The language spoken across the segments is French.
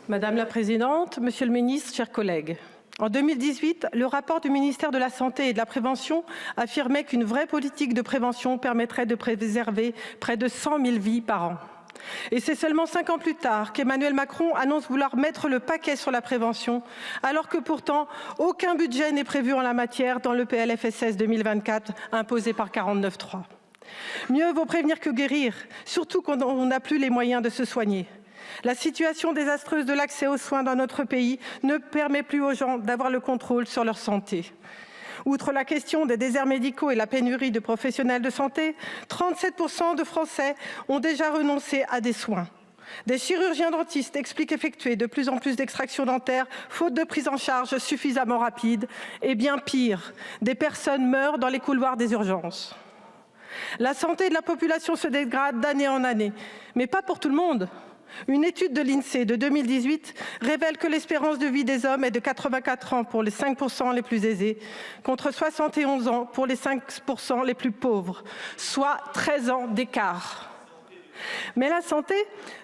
Madame la présidente, monsieur le ministre, chers collègues. En 2018, le rapport du ministère de la Santé et de la Prévention affirmait qu'une vraie politique de prévention permettrait de préserver près de 100 000 vies par an. Et c'est seulement 5 ans plus tard qu'Emmanuel Macron annonce vouloir mettre le paquet sur la prévention, alors que pourtant aucun budget n'est prévu en la matière dans le PLFSS 2024 imposé par 49.3. Mieux vaut prévenir que guérir, surtout quand on n'a plus les moyens de se soigner. La situation désastreuse de l'accès aux soins dans notre pays ne permet plus aux gens d'avoir le contrôle sur leur santé. Outre la question des déserts médicaux et la pénurie de professionnels de santé, 37% de Français ont déjà renoncé à des soins. Des chirurgiens dentistes expliquent effectuer de plus en plus d'extractions dentaires faute de prise en charge suffisamment rapide. Et bien pire, des personnes meurent dans les couloirs des urgences. La santé de la population se dégrade d'année en année, mais pas pour tout le monde. Une étude de l'INSEE de 2018 révèle que l'espérance de vie des hommes est de 84 ans pour les 5% les plus aisés, contre 71 ans pour les 5% les plus pauvres, soit 13 ans d'écart. Mais la santé,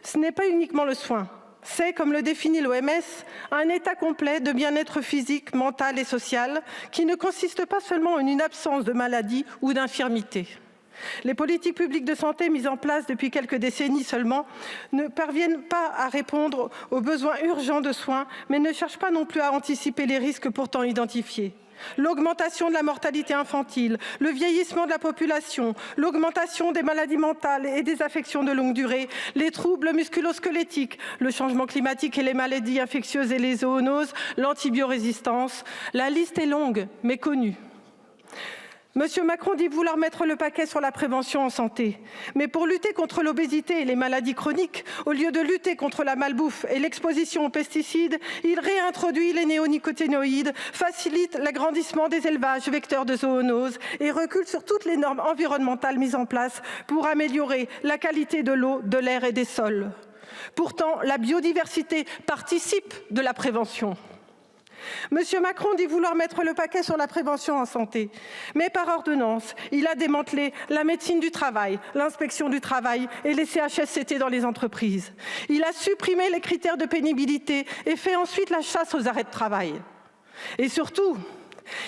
ce n'est pas uniquement le soin. C'est, comme le définit l'OMS, un état complet de bien-être physique, mental et social qui ne consiste pas seulement en une absence de maladie ou d'infirmité. Les politiques publiques de santé mises en place depuis quelques décennies seulement ne parviennent pas à répondre aux besoins urgents de soins, mais ne cherchent pas non plus à anticiper les risques pourtant identifiés. L'augmentation de la mortalité infantile, le vieillissement de la population, l'augmentation des maladies mentales et des affections de longue durée, les troubles musculo-squelettiques, le changement climatique et les maladies infectieuses et les zoonoses, l'antibiorésistance. La liste est longue, mais connue. Monsieur Macron dit vouloir mettre le paquet sur la prévention en santé. Mais pour lutter contre l'obésité et les maladies chroniques, au lieu de lutter contre la malbouffe et l'exposition aux pesticides, il réintroduit les néonicotinoïdes, facilite l'agrandissement des élevages vecteurs de zoonoses et recule sur toutes les normes environnementales mises en place pour améliorer la qualité de l'eau, de l'air et des sols. Pourtant, la biodiversité participe de la prévention. Monsieur Macron dit vouloir mettre le paquet sur la prévention en santé. Mais par ordonnance, il a démantelé la médecine du travail, l'inspection du travail et les CHSCT dans les entreprises. Il a supprimé les critères de pénibilité et fait ensuite la chasse aux arrêts de travail. Et surtout,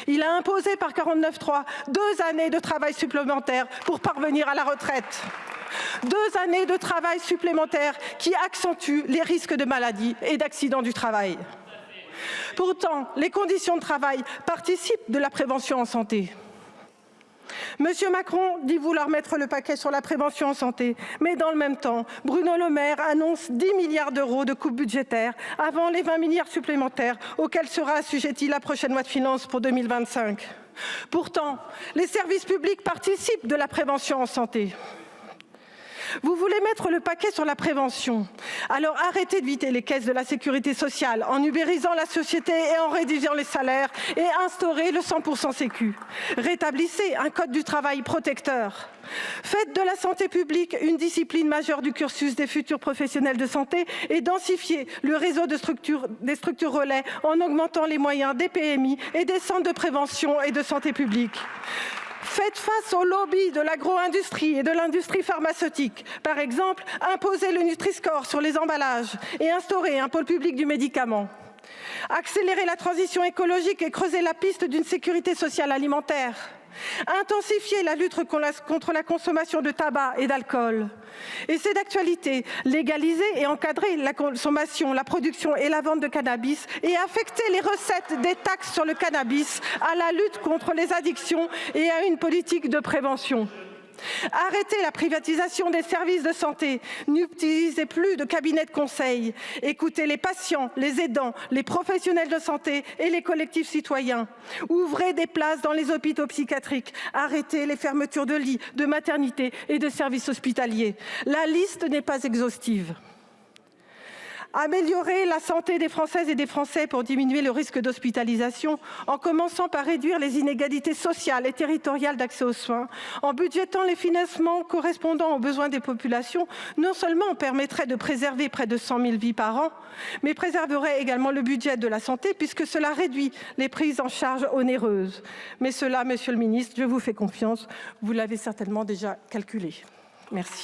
il a imposé par 49.3 2 années de travail supplémentaires pour parvenir à la retraite. 2 années de travail supplémentaires qui accentuent les risques de maladie et d'accidents du travail. Pourtant, les conditions de travail participent de la prévention en santé. Monsieur Macron dit vouloir mettre le paquet sur la prévention en santé, mais dans le même temps, Bruno Le Maire annonce 10 milliards d'euros de coupes budgétaires avant les 20 milliards supplémentaires auxquels sera assujettie la prochaine loi de finances pour 2025. Pourtant, les services publics participent de la prévention en santé. Vous voulez mettre le paquet sur la prévention. Alors arrêtez de vider les caisses de la sécurité sociale en ubérisant la société et en réduisant les salaires et instaurez le 100% sécu. Rétablissez un code du travail protecteur. Faites de la santé publique une discipline majeure du cursus des futurs professionnels de santé et densifiez le réseau des structures relais en augmentant les moyens des PMI et des centres de prévention et de santé publique. Faites face au lobby de l'agro-industrie et de l'industrie pharmaceutique. Par exemple, imposez le Nutri-Score sur les emballages et instaurez un pôle public du médicament. Accélérez la transition écologique et creusez la piste d'une sécurité sociale alimentaire. Intensifiez la lutte contre la consommation de tabac et d'alcool. Et c'est d'actualité, légaliser et encadrer la consommation, la production et la vente de cannabis et affecter les recettes des taxes sur le cannabis à la lutte contre les addictions et à une politique de prévention. Arrêtez la privatisation des services de santé, n'utilisez plus de cabinets de conseil, écoutez les patients, les aidants, les professionnels de santé et les collectifs citoyens. Ouvrez des places dans les hôpitaux psychiatriques, arrêtez les fermetures de lits, de maternités et de services hospitaliers. La liste n'est pas exhaustive. Améliorer la santé des Françaises et des Français pour diminuer le risque d'hospitalisation, en commençant par réduire les inégalités sociales et territoriales d'accès aux soins, en budgétant les financements correspondant aux besoins des populations, non seulement permettrait de préserver près de 100 000 vies par an, mais préserverait également le budget de la santé puisque cela réduit les prises en charge onéreuses. Mais cela, Monsieur le Ministre, je vous fais confiance, vous l'avez certainement déjà calculé. Merci.